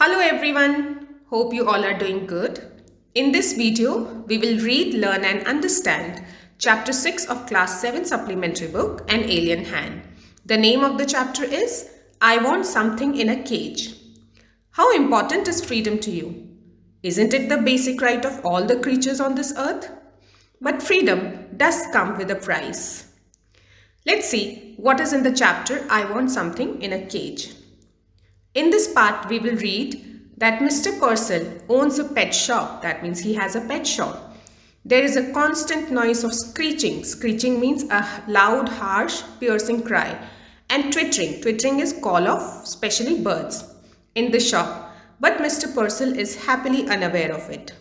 Hello everyone, hope you all are doing good. In this video, we will read, learn and understand Chapter 6 of Class 7 Supplementary book, An Alien Hand. The name of the chapter is I Want Something in a Cage. How important is freedom to you? Isn't it the basic right of all the creatures on this earth? But freedom does come with a price. Let's see what is in the chapter I Want Something in a Cage. In this part, we will read that Mr. Purcell owns a pet shop. That means he has a pet shop. There is a constant noise of screeching. Screeching means a loud, harsh, piercing cry. And twittering. Twittering is call of especially birds in the shop. But Mr. Purcell is happily unaware of it.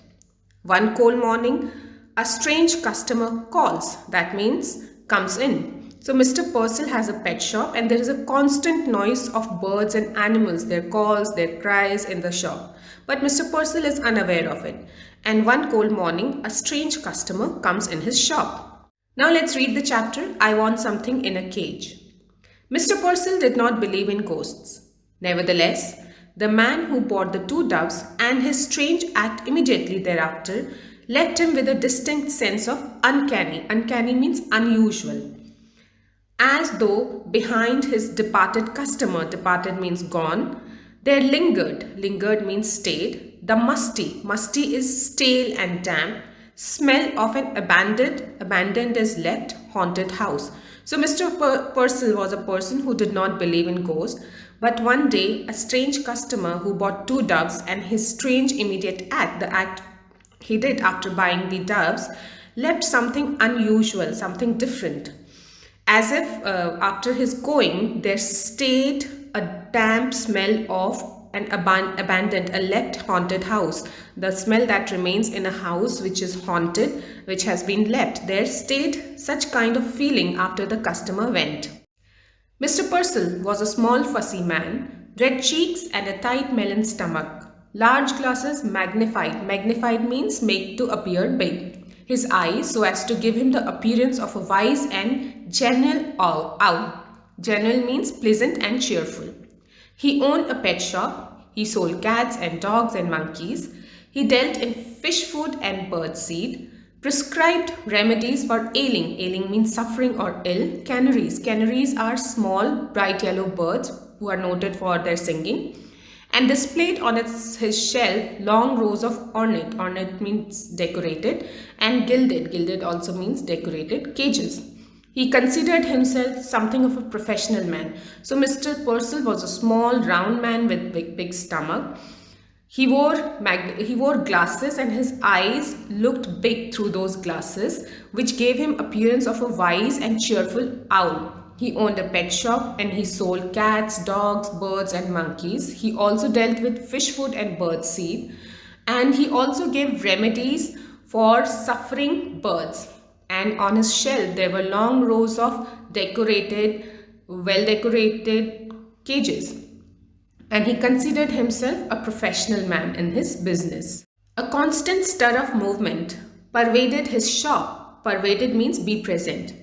One cold morning, a strange customer calls. That means comes in. So Mr. Purcell has a pet shop and there is a constant noise of birds and animals, their calls, their cries in the shop. But Mr. Purcell is unaware of it. And one cold morning, a strange customer comes in his shop. Now let's read the chapter, I Want Something in a Cage. Mr. Purcell did not believe in ghosts. Nevertheless, the man who bought the two doves and his strange act immediately thereafter left him with a distinct sense of uncanny. Uncanny means unusual. As though behind his departed customer, departed means gone, there lingered means stayed, the musty is stale and damp, smell of an abandoned is left, haunted house. So Mr. Purcell was a person who did not believe in ghosts, but one day a strange customer who bought two doves and his strange immediate act, the act he did after buying the doves, left something unusual, something different. As if after his going, there stayed a damp smell of an abandoned, a left haunted house. The smell that remains in a house which is haunted, which has been left. There stayed such kind of feeling after the customer went. Mr. Purcell was a small fussy man, red cheeks and a tight melon stomach. Large glasses magnified. Magnified means make to appear big. His eyes so as to give him the appearance of a wise and genial owl. Genial means pleasant and cheerful. He owned a pet shop. He sold cats and dogs and monkeys. He dealt in fish food and bird seed. Prescribed remedies for ailing. Ailing means suffering or ill. Canaries. Canaries are small bright yellow birds who are noted for their singing. And displayed on his shelf long rows of ornate. Ornate means decorated, and gilded. Gilded also means decorated cages. He considered himself something of a professional man. So Mr. Purcell was a small round man with big stomach. He wore glasses and his eyes looked big through those glasses, which gave him appearance of a wise and cheerful owl. He owned a pet shop and he sold cats, dogs, birds and monkeys. He also dealt with fish food and bird seed. And he also gave remedies for suffering birds. And on his shelf there were long rows of well decorated cages. And he considered himself a professional man in his business. A constant stir of movement pervaded his shop. Pervaded means be present.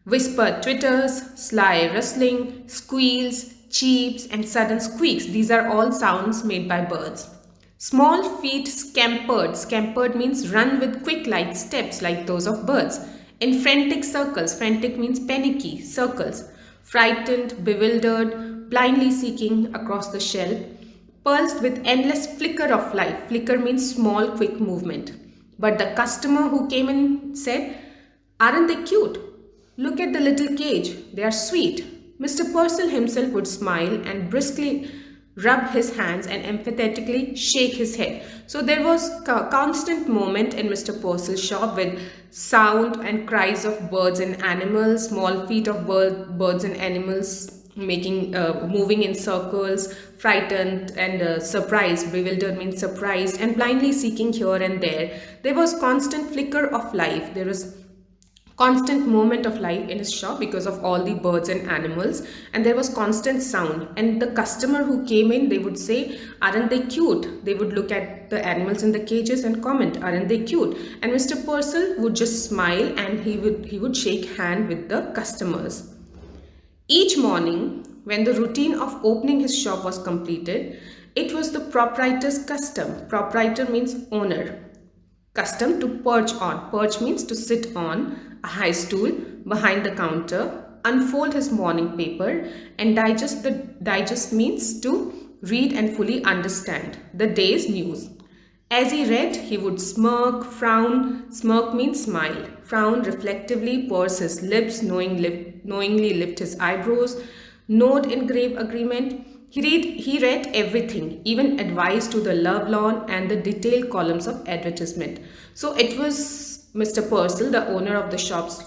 Whispered twitters, sly rustling, squeals, cheeps and sudden squeaks. These are all sounds made by birds. Small feet scampered. Scampered means run with quick light steps like those of birds. In frantic circles. Frantic means panicky circles. Frightened, bewildered, blindly seeking across the shelf. Pulsed with endless flicker of life. Flicker means small quick movement. But the customer who came in said, "Aren't they cute? Look at the little cage, they are sweet." Mr. Purcell himself would smile and briskly rub his hands and emphatically shake his head. So there was constant movement in Mr. Purcell's shop with sound and cries of birds and animals, small feet of birds and animals moving in circles, frightened and surprised. Bewildered means surprised, and blindly seeking here and there. There was constant flicker of life. There was constant movement of life in his shop because of all the birds and animals, and there was constant sound. And the customer who came in, they would say, "Aren't they cute?" They would look at the animals in the cages and comment, "Aren't they cute?" And Mr. Purcell would just smile and he would shake hand with the customers. Each morning, when the routine of opening his shop was completed, It was the proprietor's custom. Proprietor means owner. Custom to perch on. Perch means to sit on a high stool behind the counter, unfold his morning paper, and digest. The digest means to read and fully understand the day's news. As he read, he would smirk, frown. Smirk means smile. Frown reflectively, purse his lips, knowingly lift his eyebrows, nod in grave agreement. He read everything, even advice to the lovelorn and the detailed columns of advertisement. So it was Mr. Purcell, the owner of the shop's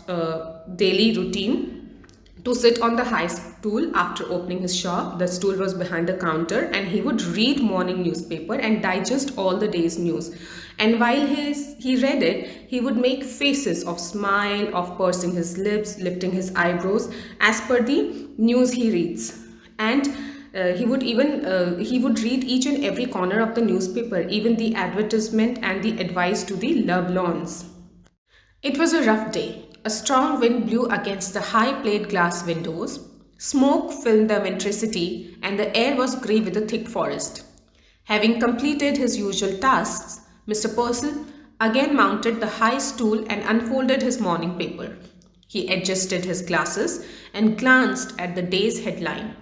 daily routine, to sit on the high stool after opening his shop. The stool was behind the counter, and he would read morning newspaper and digest all the day's news. And while he read it, he would make faces of smile, of pursing his lips, lifting his eyebrows as per the news he reads. And he would read each and every corner of the newspaper, even the advertisement and the advice to the lovelorns. It was a rough day. A strong wind blew against the high plate glass windows. Smoke filled the wintry city, and the air was grey with a thick forest. Having completed his usual tasks, Mr. Purcell again mounted the high stool and unfolded his morning paper. He adjusted his glasses and glanced at the day's headline.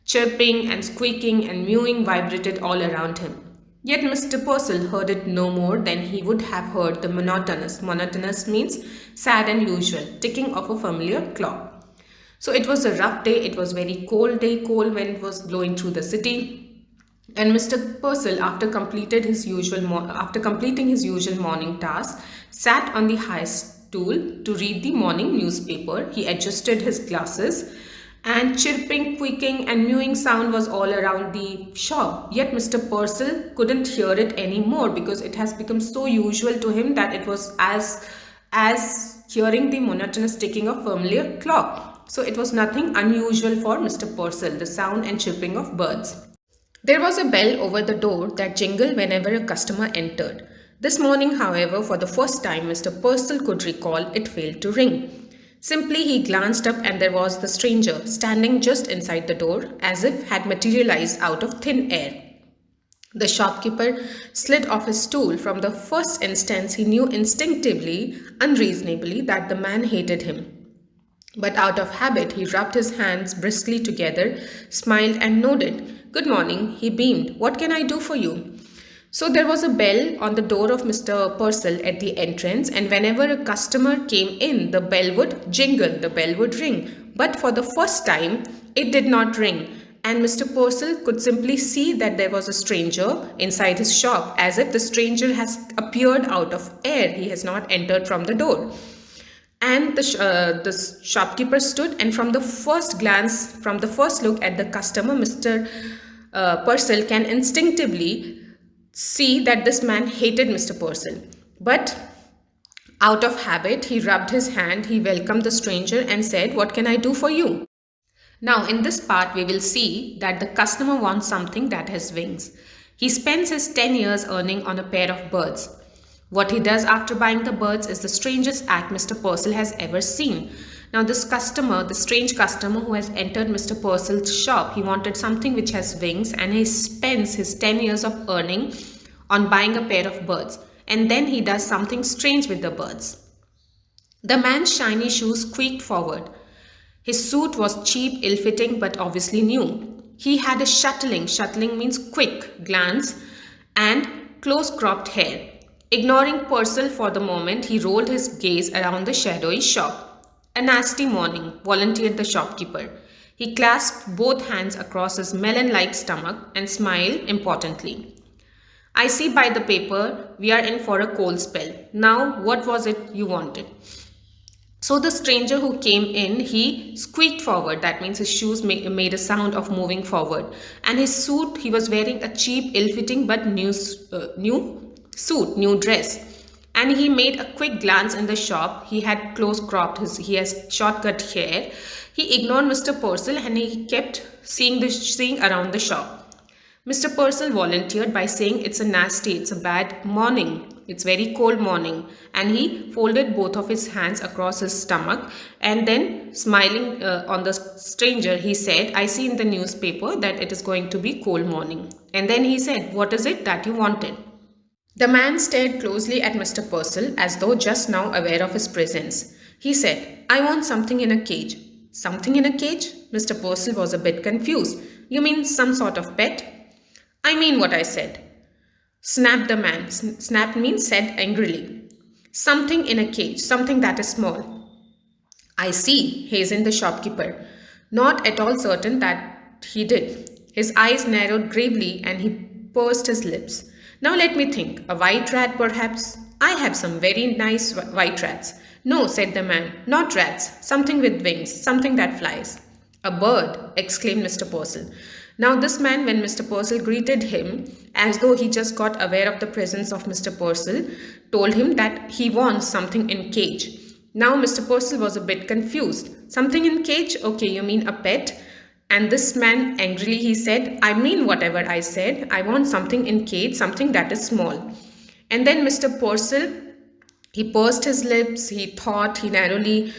Chirping and squeaking and mewing vibrated all around him. Yet Mr. Purcell heard it no more than he would have heard the monotonous. Monotonous means sad and usual, ticking of a familiar clock. So it was a rough day. It was very cold day. Cold wind was blowing through the city. And Mr. Purcell, after completing his usual morning task, sat on the high stool to read the morning newspaper. He adjusted his glasses, and chirping, squeaking and mewing sound was all around the shop. Yet Mr. Purcell couldn't hear it anymore because it has become so usual to him that it was as hearing the monotonous ticking of familiar clock. So it was nothing unusual for Mr. Purcell, the sound and chirping of birds. There was a bell over the door that jingled whenever a customer entered. This morning, however, for the first time Mr. Purcell could recall, it failed to ring. Simply he glanced up, and there was the stranger standing just inside the door, as if had materialized out of thin air. The shopkeeper slid off his stool. From the first instance he knew instinctively, unreasonably, that the man hated him. But out of habit he rubbed his hands briskly together, smiled and nodded. "Good morning," he beamed. "What can I do for you?" So there was a bell on the door of Mr. Purcell at the entrance, and whenever a customer came in, the bell would jingle, the bell would ring. But for the first time, it did not ring, and Mr. Purcell could simply see that there was a stranger inside his shop, as if the stranger has appeared out of air. He has not entered from the door. And the shopkeeper stood, and from the first glance, from the first look at the customer, Mr. Purcell can instinctively see that this man hated Mr. Purcell. But out of habit, he rubbed his hand, he welcomed the stranger and said, "What can I do for you?" Now in this part, we will see that the customer wants something that has wings. He spends his 10 years earning on a pair of birds. What he does after buying the birds is the strangest act Mr. Purcell has ever seen. Now this customer, the strange customer who has entered Mr. Purcell's shop, he wanted something which has wings, and he spends his 10 years of earning on buying a pair of birds. And then he does something strange with the birds. The man's shiny shoes squeaked forward. His suit was cheap, ill-fitting, but obviously new. He had a shuttling means quick, glance and close-cropped hair. Ignoring Purcell for the moment, he rolled his gaze around the shadowy shop. "A nasty morning," volunteered the shopkeeper. He clasped both hands across his melon-like stomach and smiled importantly. "I see by the paper we are in for a cold spell. Now, what was it you wanted?" So the stranger who came in, he squeaked forward. That means his shoes made a sound of moving forward. And his suit, he was wearing a cheap, ill-fitting but new suit, new dress. And he made a quick glance in the shop. He had he has short-cut hair. He ignored Mr. Purcell and he kept seeing around the shop. Mr. Purcell volunteered by saying, it's a bad morning. It's very cold morning. And he folded both of his hands across his stomach, and then smiling on the stranger, he said, I see in the newspaper that it is going to be cold morning. And then he said, what is it that you wanted? The man stared closely at Mr. Purcell as though just now aware of his presence. He said, I want something in a cage. Something in a cage? Mr. Purcell was a bit confused. You mean some sort of pet? I mean what I said. Snapped the man. Snapped means said angrily. Something in a cage, something that is small. I see, hastened the shopkeeper, not at all certain that he did. His eyes narrowed gravely and he pursed his lips. Now let me think. A white rat, perhaps? I have some very nice white rats. No, said the man, not rats. Something with wings, something that flies. A bird, exclaimed Mr. Purcell. Now this man, when Mr. Purcell greeted him, as though he just got aware of the presence of Mr. Purcell, told him that he wants something in cage. Now Mr. Purcell was a bit confused. Something in cage? Okay, you mean a pet? And this man angrily, he said, I mean whatever I said. I want something in cage, something that is small. And then Mr. Purcell, he pursed his lips, he thought, he narrowly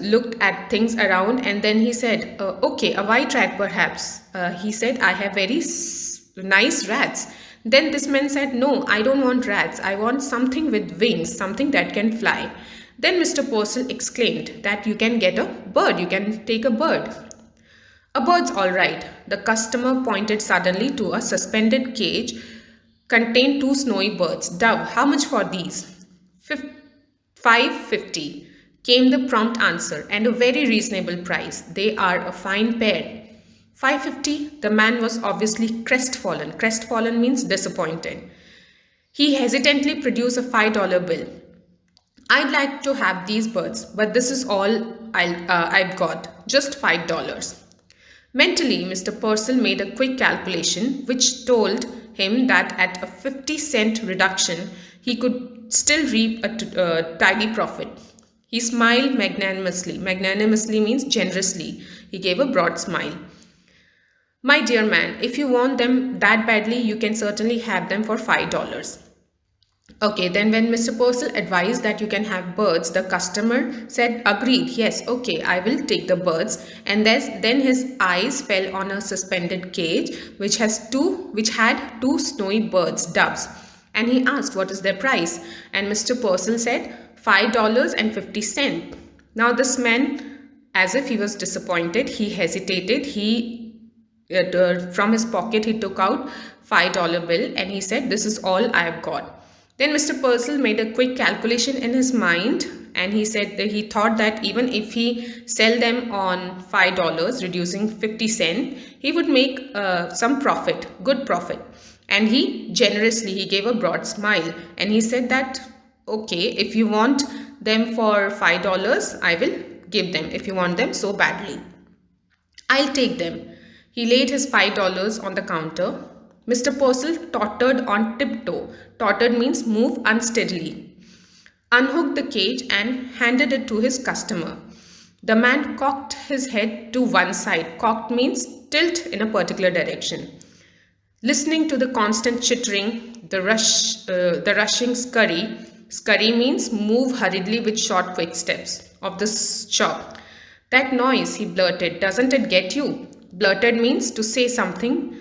looked at things around, and then he said, okay, a white rat perhaps. He said, I have very nice rats. Then this man said, no, I don't want rats. I want something with wings, something that can fly. Then Mr. Purcell exclaimed that you can get a bird, you can take a bird. A bird's all right. The customer pointed suddenly to a suspended cage contained 2 snowy birds. Dove, how much for these? $5.50 came the prompt answer, and a very reasonable price. They are a fine pair. $5.50? The man was obviously crestfallen. Crestfallen means disappointed. He hesitantly produced a $5 bill. I'd like to have these birds, but this is all I've got, just $5. Mentally, Mr. Purcell made a quick calculation which told him that at a 50-cent reduction, he could still reap a tidy profit. He smiled magnanimously. Magnanimously means generously. He gave a broad smile. My dear man, if you want them that badly, you can certainly have them for $5. Okay, then when Mr. Purcell advised that you can have birds, the customer said, agreed, yes, okay, I will take the birds. And then his eyes fell on a suspended cage which had 2 snowy birds, doves. And he asked, what is their price? And Mr. Purcell said, $5.50. Now this man, as if he was disappointed, he hesitated. From his pocket, he took out $5 bill and he said, this is all I have got. Then Mr. Purcell made a quick calculation in his mind, and he said that he thought that even if he sell them on $5, reducing 50 cents, he would make some profit, good profit. And he gave a broad smile, and he said that, okay, if you want them for $5, I will give them if you want them so badly. I'll take them. He laid his $5 on the counter. Mr. Purcell tottered on tiptoe. Tottered means move unsteadily. Unhooked the cage and handed it to his customer. The man cocked his head to one side. Cocked means tilt in a particular direction. Listening to the constant chittering, the rushing scurry. Scurry means move hurriedly with short quick steps of the shop. That noise, he blurted, doesn't it get you? Blurted means to say something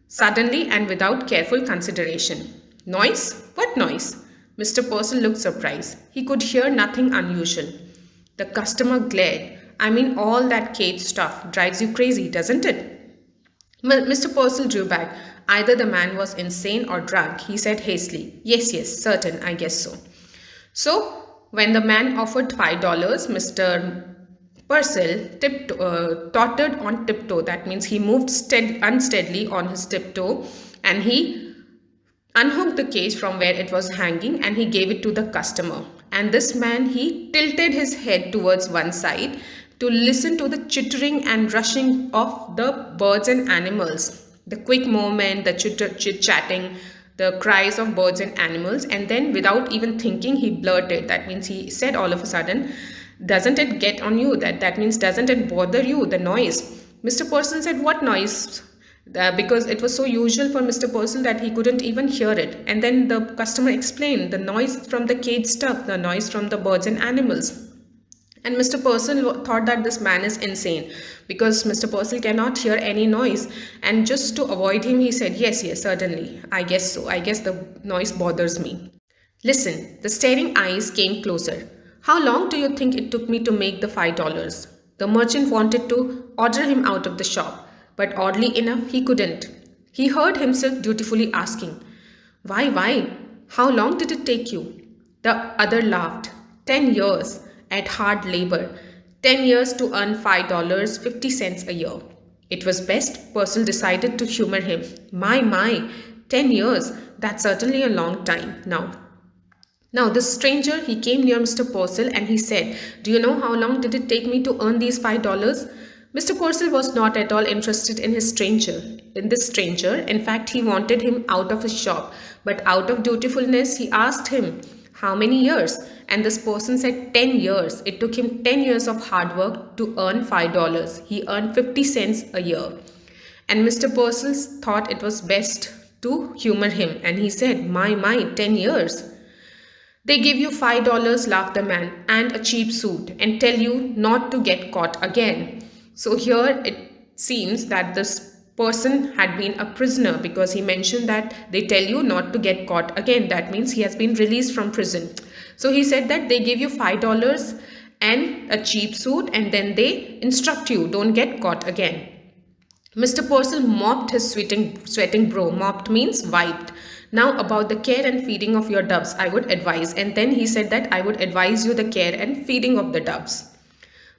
suddenly and without careful consideration. Noise? What noise? Mr. Purcell looked surprised. He could hear nothing unusual. The customer glared. I mean, all that cage stuff drives you crazy, doesn't it? Mr. Purcell drew back. Either the man was insane or drunk. He said hastily, yes, certain, I guess so. So, when the man offered $5, Mr. Purcell tottered on tiptoe. That means he moved unsteadily on his tiptoe, and he unhooked the cage from where it was hanging and he gave it to the customer. And this man, he tilted his head towards one side to listen to the chittering and rushing of the birds and animals. The quick movement, the chit-chatting, the cries of birds and animals. And then without even thinking, he blurted. That means he said all of a sudden, doesn't it get on you? That means doesn't it bother you, the noise? Mr. Purcell said, what noise? because it was so usual for Mr. Purcell that he couldn't even hear it. And then the customer explained the noise from the cage stuff, the noise from the birds and animals. And Mr. Purcell thought that this man is insane because Mr. Purcell cannot hear any noise. And just to avoid him, he said, yes, certainly. I guess so. I guess the noise bothers me. Listen, the staring eyes came closer. How long do you think it took me to make the $5? The merchant wanted to order him out of the shop, but oddly enough, he couldn't. He heard himself dutifully asking, Why? How long did it take you? The other laughed. 10 years. At hard labor, 10 years to earn $5.50 a year. It was best Purcell decided to humor him. My, 10 years, that's certainly a long time Now this stranger, he came near Mr. Purcell and he said, do you know how long did it take me to earn these $5? Mr. Purcell was not at all interested in this stranger. In fact, he wanted him out of his shop, but out of dutifulness, he asked him, how many years? And this person said 10 years. It took him 10 years of hard work to earn $5. He earned 50 cents a year. And Mr. Purcell thought it was best to humor him. And he said, my, 10 years. They give you $5, laughed the man, and a cheap suit, and tell you not to get caught again. So here it seems that this person had been a prisoner because he mentioned that they tell you not to get caught again. That means he has been released from prison. So he said that they give you $5 and a cheap suit and then they instruct you, don't get caught again. Mr. Purcell mopped his sweating brow. Mopped means wiped. Now about the care and feeding of your doves, I would advise. And then he said that I would advise you the care and feeding of the doves.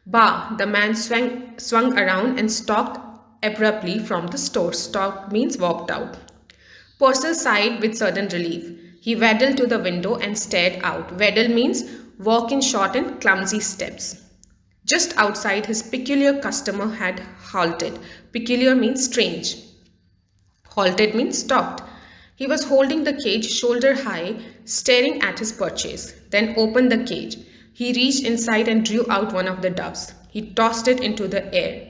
Bah, the man swung around and stalked abruptly from the store. Stalked means walked out. Purcell sighed with sudden relief. He waddled to the window and stared out. Waddle means walk in short and clumsy steps. Just outside, his peculiar customer had halted. Peculiar means strange. Halted means stopped. He was holding the cage shoulder high, staring at his purchase. Then opened the cage. He reached inside and drew out one of the doves. He tossed it into the air.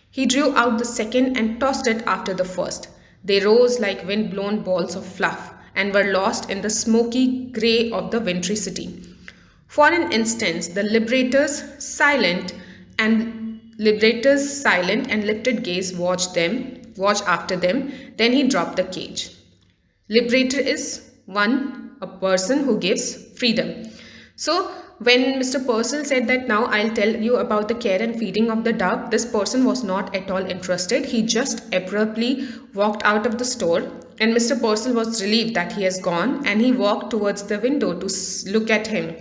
He drew out the second and tossed it after the first. They rose like wind-blown balls of fluff and were lost in the smoky grey of the wintry city. For an instant, the liberator's silent and lifted gaze watched after them. Then he dropped the cage. Liberator is a person who gives freedom. So when Mr. Purcell said that now I'll tell you about the care and feeding of the dove, this person was not at all interested. He just abruptly walked out of the store, and Mr. Purcell was relieved that he has gone, and he walked towards the window to look at him.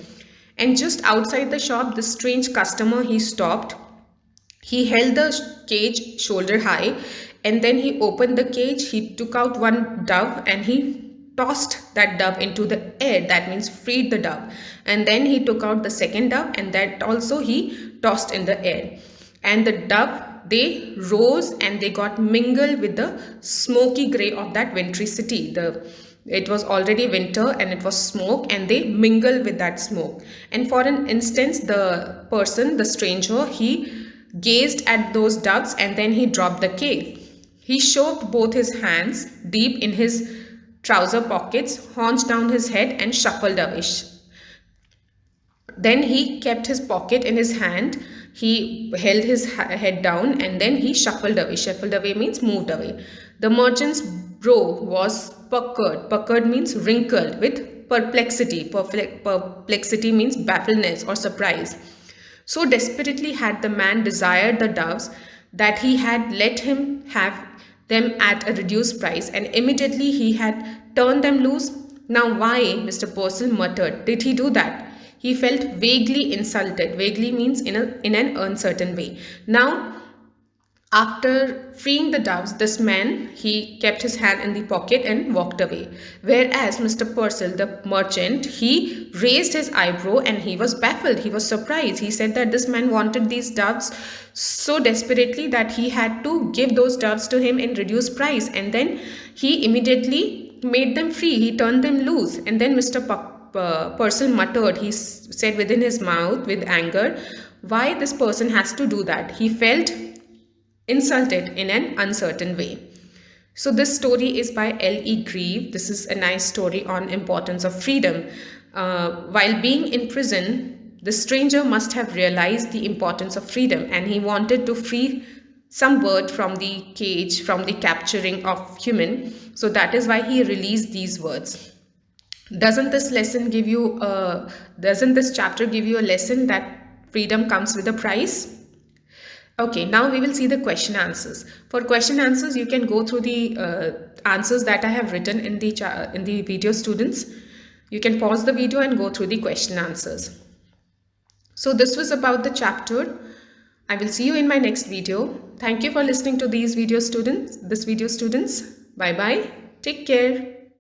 And just outside the shop, the strange customer, he stopped. He held the cage shoulder high, and then he opened the cage. He took out one dove and he tossed that dove into the air. That means freed the dove. And then he took out the second dove and that also he tossed in the air. And the dove, they rose and they got mingled with the smoky grey of that wintry city. It was already winter and it was smoke, and they mingled with that smoke. And for an instant, the person, the stranger, he gazed at those doves and then he dropped the cage. He shoved both his hands deep in his trouser pockets, haunched down his head and shuffled away. Then he kept his pocket in his hand. He held his head down and then he shuffled away. Shuffled away means moved away. The merchant's brow was puckered. Puckered means wrinkled with perplexity. Perplexity means baffledness or surprise. So desperately had the man desired the doves that he had let him have them at a reduced price, and immediately he had turned them loose. Now why, Mr. Purcell muttered, did he do that? He felt vaguely insulted. Vaguely means in an uncertain way. Now, after freeing the doves, this man, he kept his hand in the pocket and walked away. Whereas Mr. Purcell, the merchant, he raised his eyebrow and he was baffled. He was surprised. He said that this man wanted these doves so desperately that he had to give those doves to him in reduced price. And then he immediately made them free. He turned them loose. And then Mr. Purcell muttered. He said within his mouth with anger, why this person has to do that? He felt insulted in an uncertain way. So this story is by L.E. Grieve. This is a nice story on importance of freedom. While being in prison, the stranger must have realized the importance of freedom, and he wanted to free some bird from the cage, from the capturing of human. So that is why he released these words. Doesn't this chapter give you a lesson that freedom comes with a price? Okay, now we will see the question answers. For question answers, you can go through the answers that I have written in the video, students. You can pause the video and go through the question answers. So this was about the chapter. I will see you in my next video. Thank you for listening to this video, students. Bye bye. Take care.